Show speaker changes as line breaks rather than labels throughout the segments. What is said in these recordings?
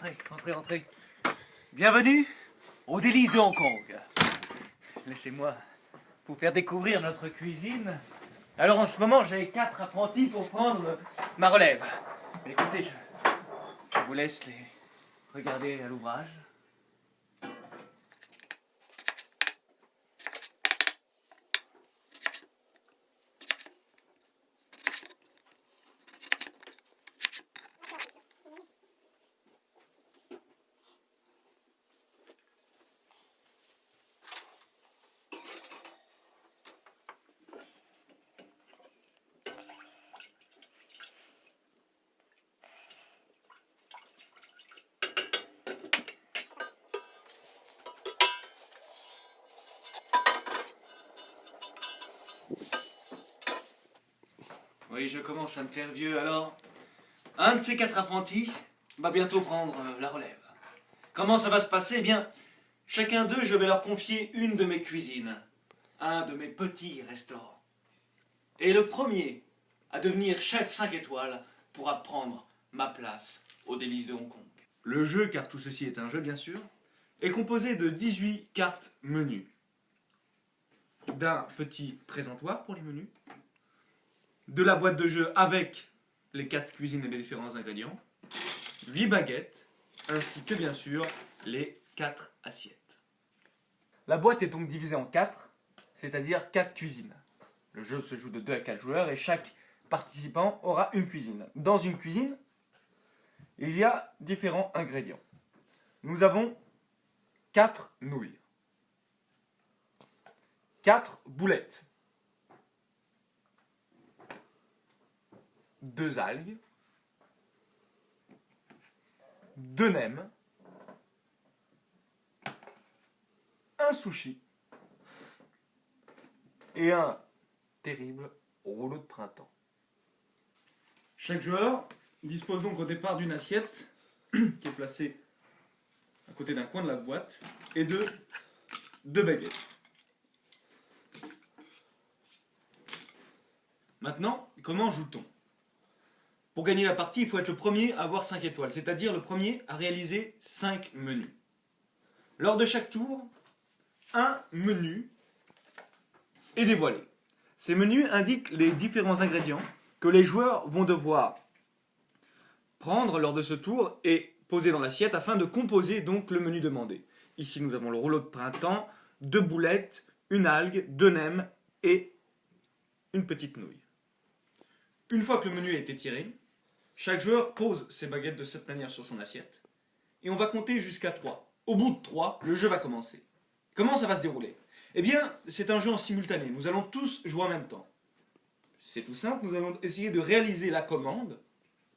entrez. Bienvenue aux délices de Hong Kong. Laissez-moi vous faire découvrir notre cuisine. Alors en ce moment, j'ai 4 apprentis pour prendre ma relève. Écoutez, je vous laisse les regarder à l'ouvrage. Oui, je commence à me faire vieux, alors un de ces 4 apprentis va bientôt prendre la relève. Comment ça va se passer? Eh bien, chacun d'eux, je vais leur confier une de mes cuisines, un de mes petits restaurants. Et le premier à devenir chef 5 étoiles pourra prendre ma place aux délices de Hong Kong. Le jeu, car tout ceci est un jeu bien sûr, est composé de 18 cartes menus, d'un petit présentoir pour les menus, de la boîte de jeu avec les 4 cuisines et les différents ingrédients, 8 baguettes, ainsi que bien sûr les 4 assiettes. La boîte est donc divisée en 4, c'est-à-dire 4 cuisines. Le jeu se joue de 2 à 4 joueurs et chaque participant aura une cuisine. Dans une cuisine, il y a différents ingrédients. Nous avons 4 nouilles, 4 boulettes, 2 algues, 2 nems, un sushi et un terrible rouleau de printemps. Chaque joueur dispose donc au départ d'une assiette qui est placée à côté d'un coin de la boîte et de 2 baguettes. Maintenant, comment joue-t-on? Pour gagner la partie, il faut être le premier à avoir 5 étoiles, c'est-à-dire le premier à réaliser 5 menus. Lors de chaque tour, un menu est dévoilé. Ces menus indiquent les différents ingrédients que les joueurs vont devoir prendre lors de ce tour et poser dans l'assiette afin de composer donc le menu demandé. Ici, nous avons le rouleau de printemps, 2 boulettes, une algue, 2 nems et une petite nouille. Une fois que le menu a été tiré, chaque joueur pose ses baguettes de cette manière sur son assiette et on va compter jusqu'à 3. Au bout de 3, le jeu va commencer. Comment ça va se dérouler? Eh bien, c'est un jeu en simultané. Nous allons tous jouer en même temps. C'est tout simple, nous allons essayer de réaliser la commande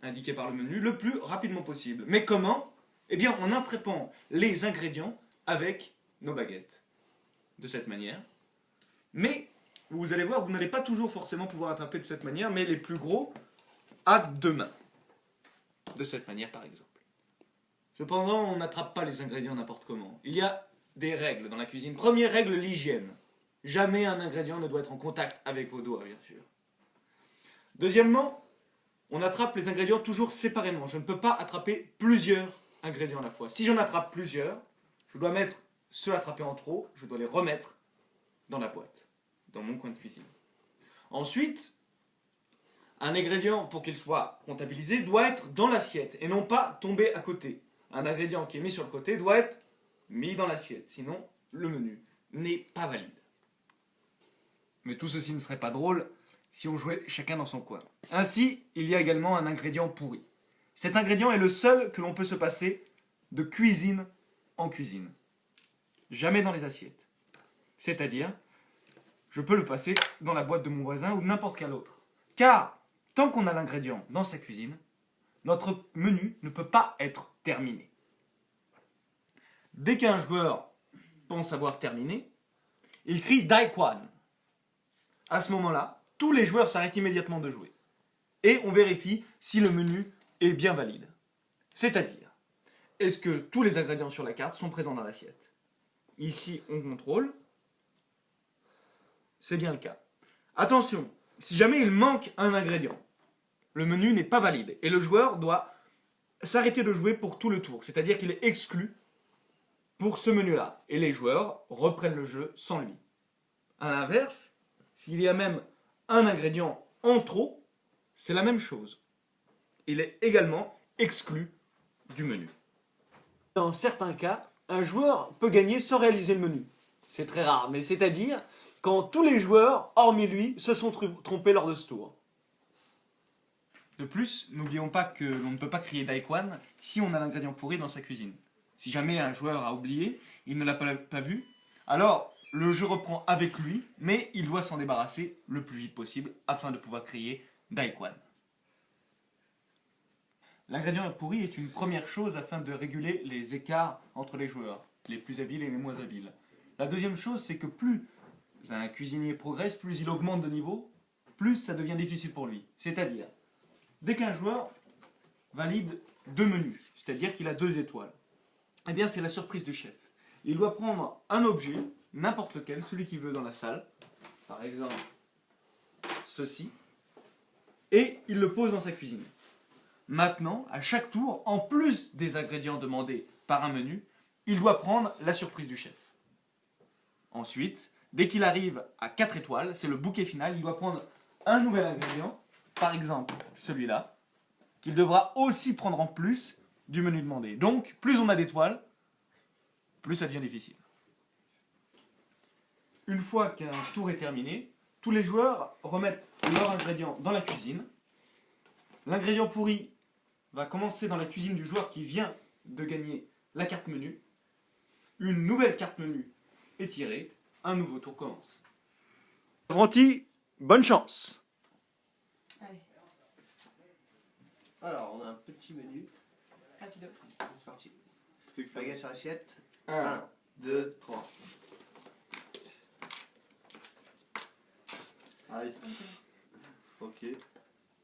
indiquée par le menu le plus rapidement possible. Mais comment? Eh bien, en attrapant les ingrédients avec nos baguettes. De cette manière. Mais, vous allez voir, vous n'allez pas toujours forcément pouvoir attraper de cette manière, mais les plus gros à 2 mains. De cette manière, par exemple. Cependant, on n'attrape pas les ingrédients n'importe comment. Il y a des règles dans la cuisine. Première règle, l'hygiène. Jamais un ingrédient ne doit être en contact avec vos doigts, bien sûr. Deuxièmement, on attrape les ingrédients toujours séparément. Je ne peux pas attraper plusieurs ingrédients à la fois. Si j'en attrape plusieurs, je dois mettre ceux attrapés en trop, je dois les remettre dans la boîte, dans mon coin de cuisine. Ensuite, un ingrédient, pour qu'il soit comptabilisé, doit être dans l'assiette et non pas tomber à côté. Un ingrédient qui est mis sur le côté doit être mis dans l'assiette, sinon le menu n'est pas valide. Mais tout ceci ne serait pas drôle si on jouait chacun dans son coin. Ainsi, il y a également un ingrédient pourri. Cet ingrédient est le seul que l'on peut se passer de cuisine en cuisine. Jamais dans les assiettes. C'est-à-dire, je peux le passer dans la boîte de mon voisin ou de n'importe quel autre. Car, tant qu'on a l'ingrédient dans sa cuisine, notre menu ne peut pas être terminé. Dès qu'un joueur pense avoir terminé, il crie Dai Quan. À ce moment-là, tous les joueurs s'arrêtent immédiatement de jouer. Et on vérifie si le menu est bien valide. C'est-à-dire, est-ce que tous les ingrédients sur la carte sont présents dans l'assiette? Ici, on contrôle. C'est bien le cas. Attention, si jamais il manque un ingrédient, le menu n'est pas valide et le joueur doit s'arrêter de jouer pour tout le tour, c'est-à-dire qu'il est exclu pour ce menu-là. Et les joueurs reprennent le jeu sans lui. A l'inverse, s'il y a même un ingrédient en trop, c'est la même chose. Il est également exclu du menu. Dans certains cas, un joueur peut gagner sans réaliser le menu. C'est très rare, mais c'est-à-dire quand tous les joueurs, hormis lui, se sont trompés lors de ce tour. De plus, n'oublions pas que l'on ne peut pas crier Daikwan si on a l'ingrédient pourri dans sa cuisine. Si jamais un joueur a oublié, il ne l'a pas vu, alors le jeu reprend avec lui, mais il doit s'en débarrasser le plus vite possible afin de pouvoir crier Daikwan. L'ingrédient pourri est une première chose afin de réguler les écarts entre les joueurs, les plus habiles et les moins habiles. La deuxième chose, c'est que plus un cuisinier progresse, plus il augmente de niveau, plus ça devient difficile pour lui. C'est-à-dire, dès qu'un joueur valide 2 menus, c'est-à-dire qu'il a 2 étoiles, eh bien c'est la surprise du chef. Il doit prendre un objet, n'importe lequel, celui qu'il veut dans la salle, par exemple ceci, et il le pose dans sa cuisine. Maintenant, à chaque tour, en plus des ingrédients demandés par un menu, il doit prendre la surprise du chef. Ensuite, dès qu'il arrive à 4 étoiles, c'est le bouquet final, il doit prendre un nouvel ingrédient, par exemple celui-là, qu'il devra aussi prendre en plus du menu demandé. Donc, plus on a d'étoiles, plus ça devient difficile. Une fois qu'un tour est terminé, tous les joueurs remettent leurs ingrédients dans la cuisine. L'ingrédient pourri va commencer dans la cuisine du joueur qui vient de gagner la carte menu. Une nouvelle carte menu est tirée, un nouveau tour commence. Apprenti, bonne chance.
Allez,
Alors, on a un petit menu.
rapidos.
C'est parti. Baguette sur assiette.
1,
1, 2, 3.
Allez. Ok.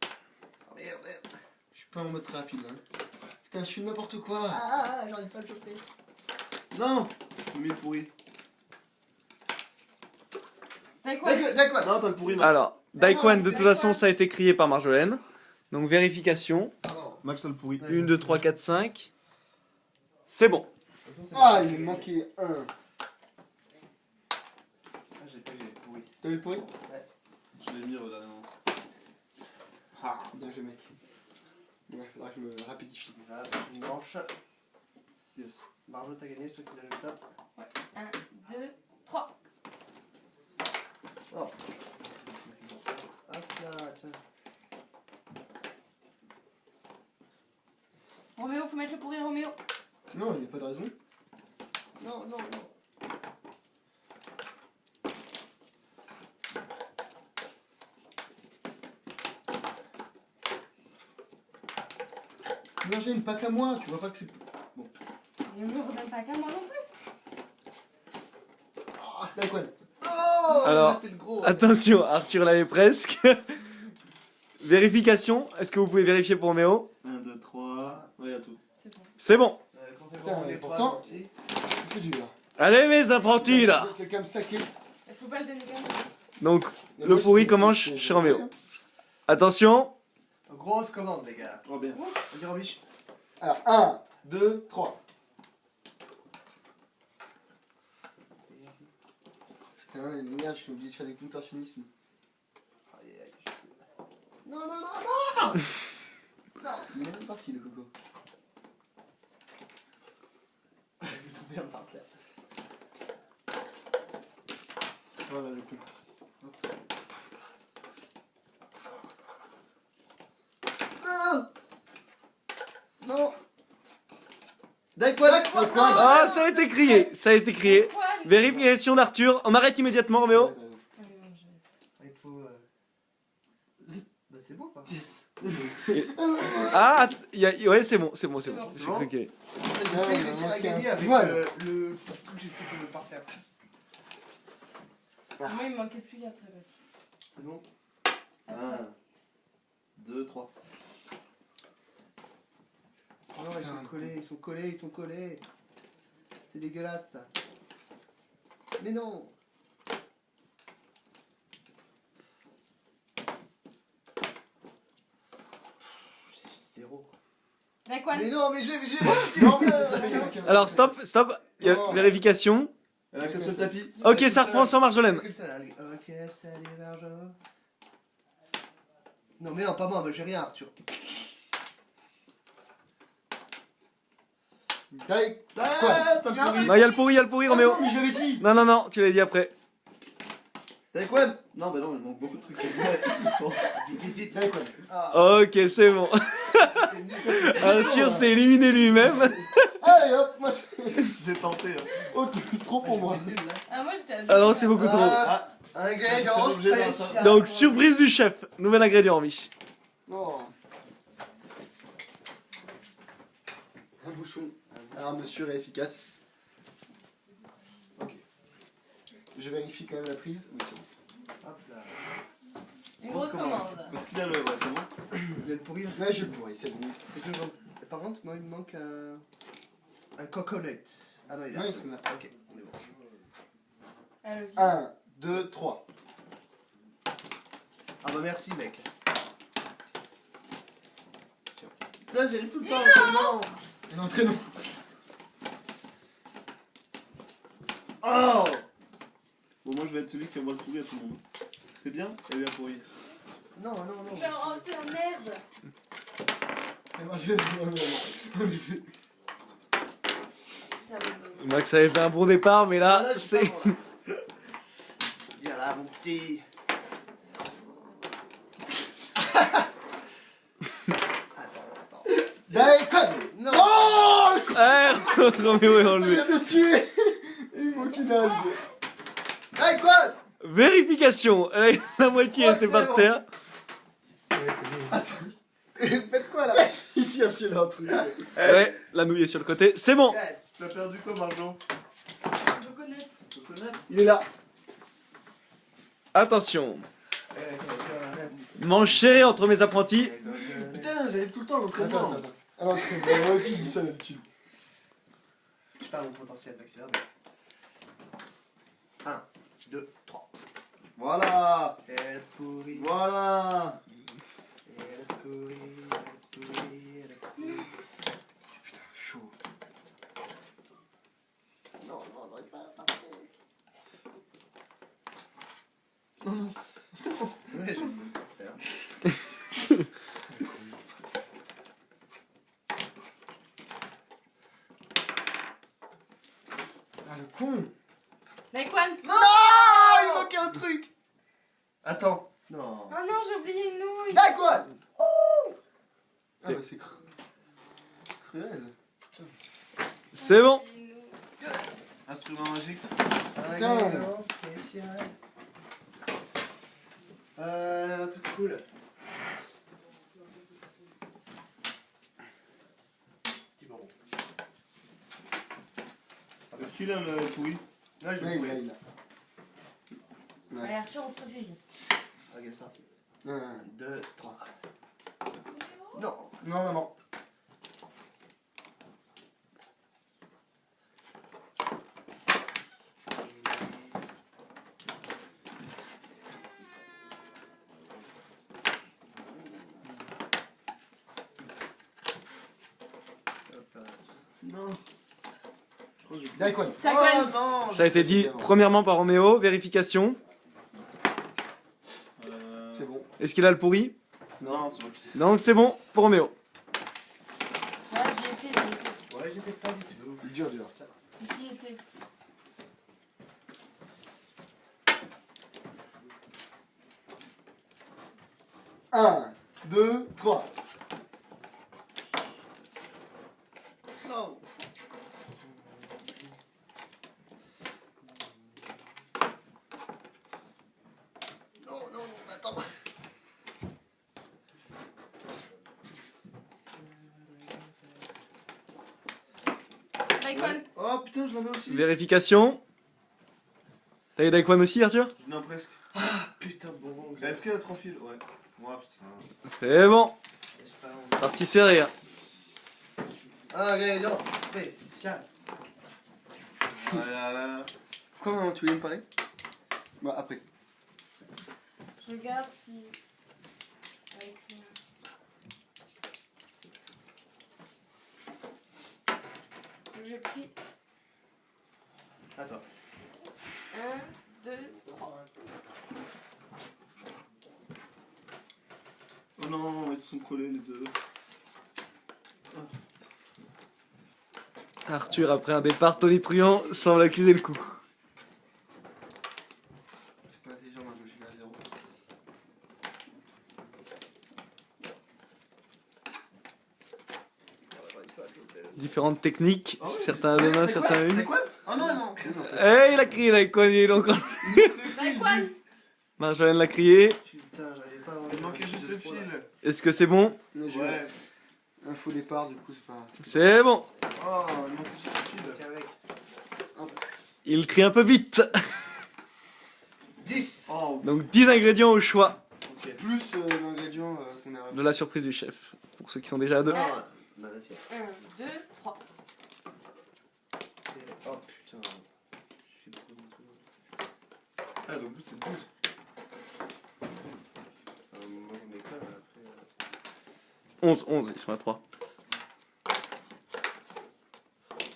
Oh, merde, merde.
Je suis pas en mode très rapide là. Putain, je suis n'importe quoi.
Ah, j'arrive pas à le choper.
Non. Je mets le pourri.
T'as quoi?
D'accord.
Non, t'as le pourri, Max.
Alors, Daikwan, de toute façon, ça a été crié par Marjolaine. Donc, vérification.
Max a le pourri.
1, 2, 3, 4, 5. C'est bon.
Ah, il me manquait un.
Ah, j'ai pas eu le pourri.
T'as vu le pourri?
Je l'ai mis dernièrement.
Ah, bien joué, mec. Ouais, faudra que je me rapidifie.
Voilà, une manche.
Yes.
Marjo, t'as gagné, c'est toi qui donne le top.
1, 2, 3.
Oh. Hop là, tiens.
Roméo, faut mettre le pourri, Roméo.
Non, il n'y a pas de raison.
Non, non, non.
Mélangez une pas qu'à moi, tu vois pas que c'est.
Et on ne redonne pas qu'à moi non plus.
Ah, Daikwan.
Oh,
Alors,
c'était le gros.
Attention, Arthur l'avait presque. Vérification. Est-ce que vous pouvez vérifier pour Roméo?
1, 2, 3. Ouais, y a tout.
C'est bon.
C'est bon.
Comptez
Putain,
bon,
mais
les
pourtant-
trois, aussi.
C'est dur.
Allez, mes apprentis, là.
Quelqu'un me saquer.
Il faut pas le donner quand même.
Donc, le pourri commence chez Roméo. Attention.
Grosse commande, les gars.
Oh bien.
Vas-y, Robiche.
Alors, 1, 2, 3. Putain, merde, je suis obligé de faire des contorsionnismes.
Aïe, aïe. Non, non, non, non.
Il est même parti, le coco.
Je vais tomber par terre.
Voilà le coup.
Non. Daikwan.
Ah, ça a été crié. Ça a été crié.
Quoi?
Vérification d'Arthur. On arrête immédiatement, Roméo.
Ouais, t'as raison.
Ah, mais non, je-
Il faut. Bah, c'est bon, quoi.
Yes.
Ah, ouais, c'est bon, c'est bon, c'est
C'est
bon.
bon.
J'ai cru que...
J'ai
Ah,
failli
il
réussir
m'a
à
manqué
gagner
un
avec
poil.
le truc que j'ai fait tomber par terre.
Moi, il me manquait plus qu'un truc aussi.
C'est bon.
À toi.
1, 2, 3.
Oh non, ils sont collés, ils sont collés, ils sont collés. C'est dégueulasse, ça. Mais non. J'ai 0.
Daikwan.
Mais non, mais j'ai.
Non, mais c'est-
Alors, stop. Il y a
Non.
vérification.
Elle a qu'un seul tapis.
Ok, ça reprend sans Marjolaine.
Ok, salut Marjo. Non, mais non, pas moi, j'ai rien, Arthur.
Dai.
Ah, t'as
Non,
pourri.
Non, il y a le pourri, Roméo.
Mais j'avais dit.
Non, tu l'as dit après.
Taekwondo. Non, bah non, il manque beaucoup de trucs. Bon.
Vite.
Dai quoi.
Ah,
Ok, c'est bon.
c'est nul.
Arthur s'est éliminé lui-même.
Allez hop, moi c'est
J'ai tenté. Hein.
oh, trop pour moi.
C'est nul, là.
Ah, moi j'étais à
Ah non, c'est beaucoup trop.
Ah, ingrédient
C'est l'objet d'un
spécial.
Donc, surprise du chef. Nouvel ingrédient, Mich.
Non. Un bouchon. Alors monsieur est efficace. Ok. Je vérifie quand même la prise. Oui, c'est bon.
Hop là.
Une grosse commande.
Est-ce qu'il a le. Ouais, c'est bon.
Il y a le pourri là.
Là, je le pourrais, c'est bon.
Par contre, moi il me manque un coconut. Ah non, il est là.
Ouais, c'est là.
Ok, on est bon.
Allons-y.
1, 2, 3.
Ah bah merci, mec.
Putain, j'arrive tout le temps à l'entraînement.
Un entraînement.
Oh. Bon, moi je vais être celui qui envoie le pourri à tout le monde. C'est bien? Eh bien pourri.
Non.
Oh, c'est la merde.
C'est moi, je vais.
Max avait fait un bon départ, mais là,
Ah,
c'est.
Viens là, mon petit. Attends.
Daikon.
Non.
Oh,
Eh, Roméo est enlevé.
il me tuer. Il m'a aucune âge.
Hey, quoi?
Vérification. La moitié
Oh,
était
c'est
par
bon.
terre.
Ouais, c'est bon.
Faites quoi là?
Il cherchait là un truc.
Ouais, la nouille est sur le côté. C'est bon.
Yes.
Tu as perdu quoi, Marjo?
Coconut.
Coconut?
Il est là.
Attention. Manche serrée entre mes apprentis.
Putain, j'arrive tout le temps à
Attends,
l'entraînement.
attends. Alors, moi aussi, je dis ça d'habitude.
Je parle mon potentiel maximum. 1, 2, 3.
Voilà.
Elle pourrit.
Voilà.
Elle pourrit.
Putain, chaud.
Non, j'aurais pas.
Non.
Ouais, je vais le faire.
Ah, le con.
Daikwan.
Non, il manquait un truc. Attends. Non.
Oh non, j'ai oublié une nouille.
Daikwan.
Ah, bah, c'est cruel.
C'est bon.
J'ai oublié une nouille.
Instrument magique.
Ingrédient spécial. Un truc cool. Petit bonbon.
Est-ce qu'il a le pourri?
Là, je
Là,
vais
il a,
trouver.
il a. Ouais.
Allez, Arthur, on se ressaisit.
Ok, c'est parti.
1,
2, 3. Non.
non, maman.
Non. Je crois que j'ai.
Daikon.
Daikwan.
non.
Ça a été dit premièrement par Roméo. Vérification.
C'est bon.
Est-ce qu'il a le pourri?
Non, c'est moi qui.
Donc c'est bon pour Roméo.
Ouais, j'y étais.
Ouais, j'étais pas du tout.
Dur.
J'y étais.
Un, 2, 3.
Non.
Non, attends.
Daikwan.
Oh putain, je l'avais aussi.
Vérification. T'as eu Daikwan aussi, Arthur?
Non, presque.
Putain, bon.
Est-ce qu'il a 3 fils? Ouais. Moi, putain.
C'est bon. Partie serrée. Hein.
Ingrédient spécial.
Voilà.
Comment tu voulais me parler? Bah, après.
Je regarde si. Avec J'ai pris
Attends.
1, 2, 3.
Oh non, ils se sont collés les deux.
Arthur, après un départ tonitruant, semble accuser le coup.
C'est pas intelligent, moi, je me suis mis à 0.
Différentes techniques,
Ah ouais,
certains à deux mains, certains à une.
T'as quoi? Oh non, non.
Eh, il a crié Daikwan, il est donc.
Daikwan.
Marjolaine l'a crié.
Putain, j'arrivais pas à
Il manquait juste le fil.
Est-ce que c'est bon?
Ouais.
Un faux départ, du coup, c'est pas.
C'est bon.
Oh, il manquait juste le fil.
Ok, avec.
Il crie un peu vite.
10.
Oh,
Donc 10 ingrédients au choix
ok.
Plus l'ingrédient qu'on a
de la surprise du chef. Pour ceux qui sont déjà à deux.
Ah, bah, tiens.
1, 2, 3.
Oh putain. Je suis trop dans tout.
Ah, donc vous, c'est 12.
Moi, j'en ai pas, mais après.
11, ils sont à 3.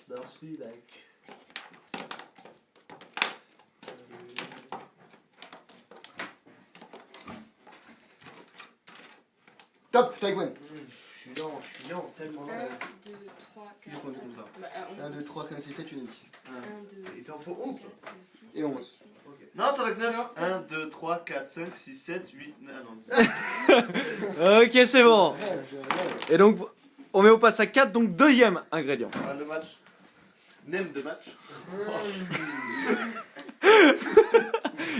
Merci, like. Top, Taïwan. Je suis lent, tellement
1,
lent.
2, 3, 4.
compte comme ça.
Bah,
1, 2, 3, 5, 6, 7, 8, 10.
1, 2,
Il t'en faut 11.
4, 5, 6.
Et 11.
Non, t'en as que 9.
Non.
1, 2, 3, 4, 5, 6, 7, 8, 9. Ah non, 10.
Ok, c'est bon.
Rêve, je rêve.
Et donc, on met au passe à 4, donc deuxième ingrédient.
Ah, le match. Nem de match.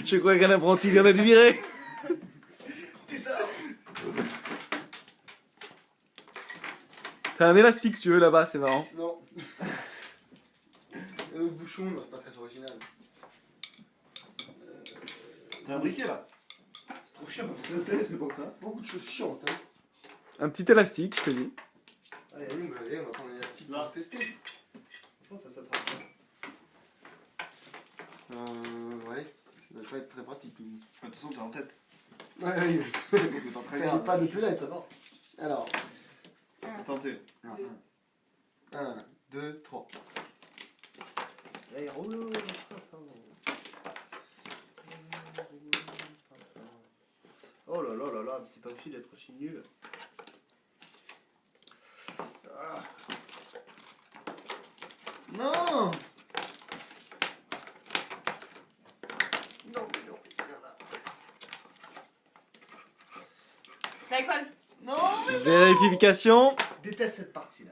Je crois qu'un apprenti vient d'être viré. T'as un élastique si tu veux là-bas, c'est marrant.
Non. Le bouchon, non, c'est pas très original.
T'as un briquet là.
C'est trop chiant.
Je sais, c'est pour ça.
Beaucoup de choses chiantes. Hein.
Un petit élastique, je te dis.
Allez, allez, on va prendre un élastique
Là.
pour tester. Je pense que ça s'attrape. Ouais. Ça va pas être très pratique.
De toute façon, t'es en tête.
Ouais, oui.
C'est pas très
Ça,
grave.
j'ai pas de pelette. Alors.
Tentez.
1, 2, 3. Allez, roule. Oh là là là là, mais c'est pas possible d'être aussi nul. Ah. Non. Non, mais non, viens là.
Daikwan.
Non,
Vérification.
je déteste cette partie-là.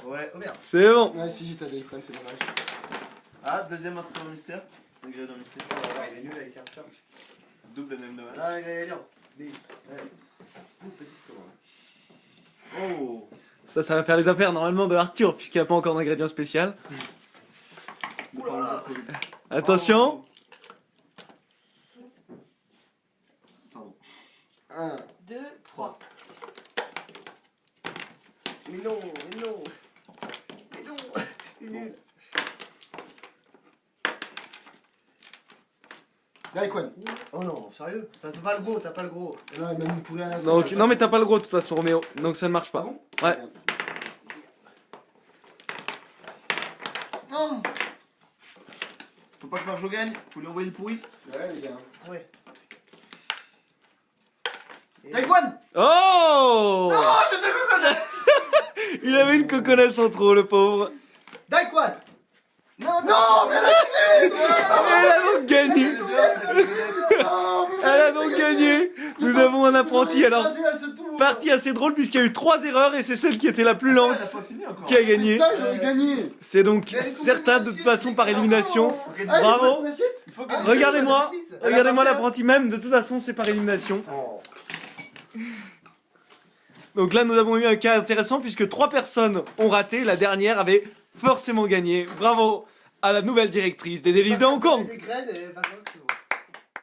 Ouais, oh merde.
C'est bon.
Ouais, si j'ai ta Daikwan, c'est dommage.
Ah, deuxième instrument mystère. Ingrédient mystère.
Oh là là, il est nul avec Arthur.
Double nem de match.
Ah, ingrédient. Ouais. Une petite commande.
Oh.
Ça va faire les affaires normalement de Arthur, puisqu'il n'a pas encore d'ingrédient spécial.
Oula.
Attention.
Pardon.
1.
2, 3.
Mais non, mais non. Mais non. Il est nul. Daikwan. Oh non, sérieux? T'as pas le gros, t'as pas le gros. Non, il m'a mis pourri à l'instant.
Donc, non, mais t'as pas le gros de toute façon, Roméo. Donc ça ne marche
Ah
pas.
bon?
Ouais.
Non. Faut pas que Marjo gagne. Faut lui envoyer le pourri.
Ouais, les gars. Ouais.
Taïwan.
Oh
Oh, je te connais.
Il avait une coconasse en trop, le pauvre.
Daikwan. Non, non, mais
Elle a donc gagné. Elle a donc gagné. Nous avons un apprenti alors partie assez drôle puisqu'il y a eu 3 erreurs et c'est celle qui était la plus
Elle a
lente
pas fini encore.
qui a gagné.
Ça, j'aurais gagné.
C'est donc
Mais elle est tombée
certain
dans
de toute
l'assiette,
façon
c'est
par
grave.
élimination.
Faut qu'elle
Ah,
dise-
il
Bravo.
faut ton assiette.
Il faut qu'elle
Ah,
dise-
Regardez-moi.
Elle a pas
Regardez-moi
fait, hein.
l'apprenti même. De toute façon, c'est par élimination.
Oh.
Donc là, nous avons eu un cas intéressant puisque 3 personnes ont raté. La dernière avait forcément gagné. Bravo à la nouvelle directrice des délices de Hong Kong.
Des graines et pas que c'est bon.